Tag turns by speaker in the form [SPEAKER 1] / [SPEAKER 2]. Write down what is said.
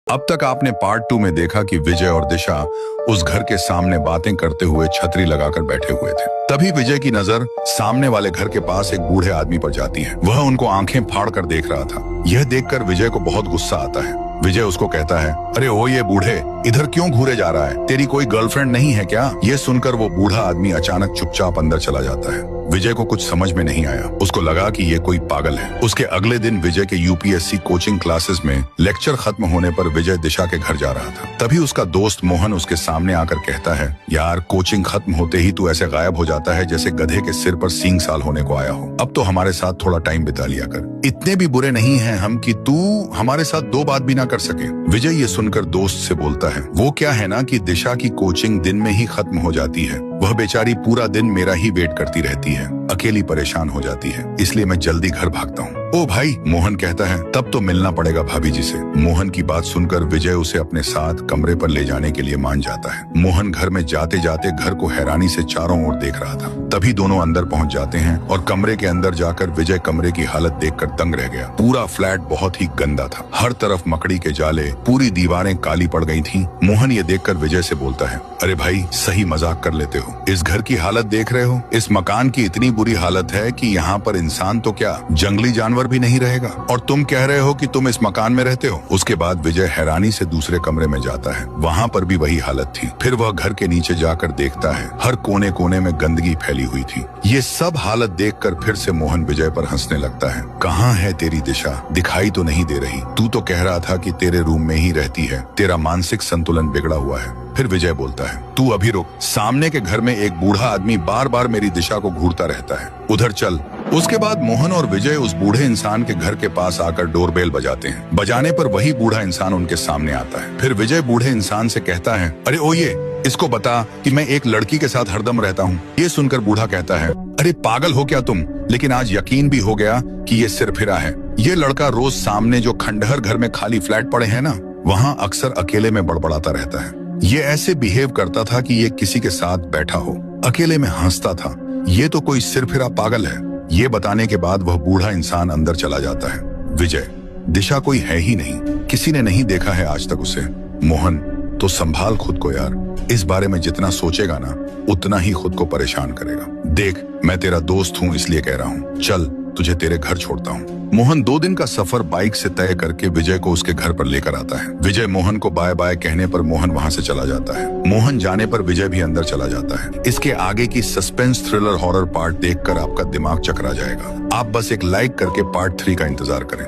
[SPEAKER 1] अब तक आपने पार्ट 2 में देखा कि विजय और दिशा उस घर के सामने बातें करते हुए छतरी लगाकर बैठे हुए थे। तभी विजय की नजर सामने वाले घर के पास एक बूढ़े आदमी पर जाती है। वह उनको आंखें फाड़ कर देख रहा था। यह देखकर विजय को बहुत गुस्सा आता है। विजय उसको कहता है, अरे ओ ये बूढ़े, इधर क्यों घूरे जा रहा है? तेरी कोई गर्लफ्रेंड नहीं है क्या? ये सुनकर वो बूढ़ा आदमी अचानक चुपचाप अंदर चला जाता है। विजय को कुछ समझ में नहीं आया। उसको लगा कि ये कोई पागल है। उसके अगले दिन विजय के यूपीएससी कोचिंग क्लासेस में लेक्चर खत्म होने पर विजय दिशा के घर जा रहा था। तभी उसका दोस्त मोहन उसके सामने आकर कहता है, यार कोचिंग खत्म होते ही तू ऐसे गायब हो जाता है जैसे गधे के सिर पर सींग साल होने को आया हो। अब तो हमारे साथ थोड़ा टाइम बिता लिया कर। इतने भी बुरे नहीं हैं हम कि तू हमारे साथ 2 बात भी ना कर सके। विजय ये सुनकर दोस्त से बोलता है, वो क्या है ना कि दिशा की कोचिंग दिन में ही खत्म हो जाती है। वह बेचारी पूरा दिन मेरा ही वेट करती रहती है, अकेली परेशान हो जाती है, इसलिए मैं जल्दी घर भागता हूँ। ओ भाई, मोहन कहता है, तब तो मिलना पड़ेगा भाभी जी से। मोहन की बात सुनकर विजय उसे अपने साथ कमरे पर ले जाने के लिए मान जाता है। मोहन घर में जाते जाते घर को हैरानी से चारों ओर देख रहा था। तभी दोनों अंदर पहुंच जाते हैं और कमरे के अंदर जाकर विजय कमरे की हालत देखकर दंग रह गया। पूरा फ्लैट बहुत ही गंदा था। हर तरफ मकड़ी के जाले, पूरी दीवारें काली पड़ गई थीं। मोहन ये देखकर विजय से बोलता है, अरे भाई सही मजाक कर लेते हो। इस घर की हालत देख रहे हो? इस मकान की इतनी बुरी हालत है कि यहाँ पर इंसान तो क्या, जंगली जानवर भी नहीं रहेगा, और तुम कह रहे हो कि तुम इस मकान में रहते हो। उसके बाद विजय हैरानी से दूसरे कमरे में जाता है। वहाँ पर भी वही हालत थी। फिर वह घर के नीचे जाकर देखता है, हर कोने कोने में गंदगी फैली हुई थी। ये सब हालत देखकर फिर से मोहन विजय पर हंसने लगता है। कहाँ है तेरी दिशा? दिखाई तो नहीं दे रही। तू तो कह रहा था कि तेरे रूम में ही रहती है। तेरा मानसिक संतुलन बिगड़ा हुआ है। फिर विजय बोलता है, तू अभी रुक। सामने के घर में एक बूढ़ा आदमी बार बार मेरी दिशा को घूरता रहता है, उधर चल। उसके बाद मोहन और विजय उस बूढ़े इंसान के घर के पास आकर डोरबेल बजाते हैं। बजाने पर वही बूढ़ा इंसान उनके सामने आता है। फिर विजय बूढ़े इंसान से कहता है, अरे ओ ये, इसको बता कि मैं एक लड़की के साथ हरदम रहता हूँ। ये सुनकर बूढ़ा कहता है, अरे पागल हो क्या तुम? लेकिन आज यकीन भी हो गया कि ये सिरफिरा है। ये लड़का रोज सामने जो खंडहर घर में खाली फ्लैट पड़े हैं ना, वहाँ अक्सर अकेले में बड़बड़ाता रहता है। ये ऐसे बिहेव करता था कि ये किसी के साथ बैठा हो, अकेले में हंसता था। ये तो कोई सिरफिरा पागल है। ये बताने के बाद वह बूढ़ा इंसान अंदर चला जाता है। विजय, दिशा कोई है ही नहीं, किसी ने नहीं देखा है आज तक उसे। मोहन, तो संभाल खुद को यार। इस बारे में जितना सोचेगा ना, उतना ही खुद को परेशान करेगा। देख, मैं तेरा दोस्त हूँ इसलिए कह रहा हूँ। चल, तुझे तेरे घर छोड़ता हूँ। मोहन 2 दिन का सफर बाइक से तय करके विजय को उसके घर पर लेकर आता है। विजय मोहन को बाय बाय कहने पर मोहन वहां से चला जाता है। मोहन जाने पर विजय भी अंदर चला जाता है। इसके आगे की सस्पेंस थ्रिलर हॉरर पार्ट देखकर आपका दिमाग चकरा जाएगा। आप बस एक लाइक करके पार्ट 3 का इंतजार करें।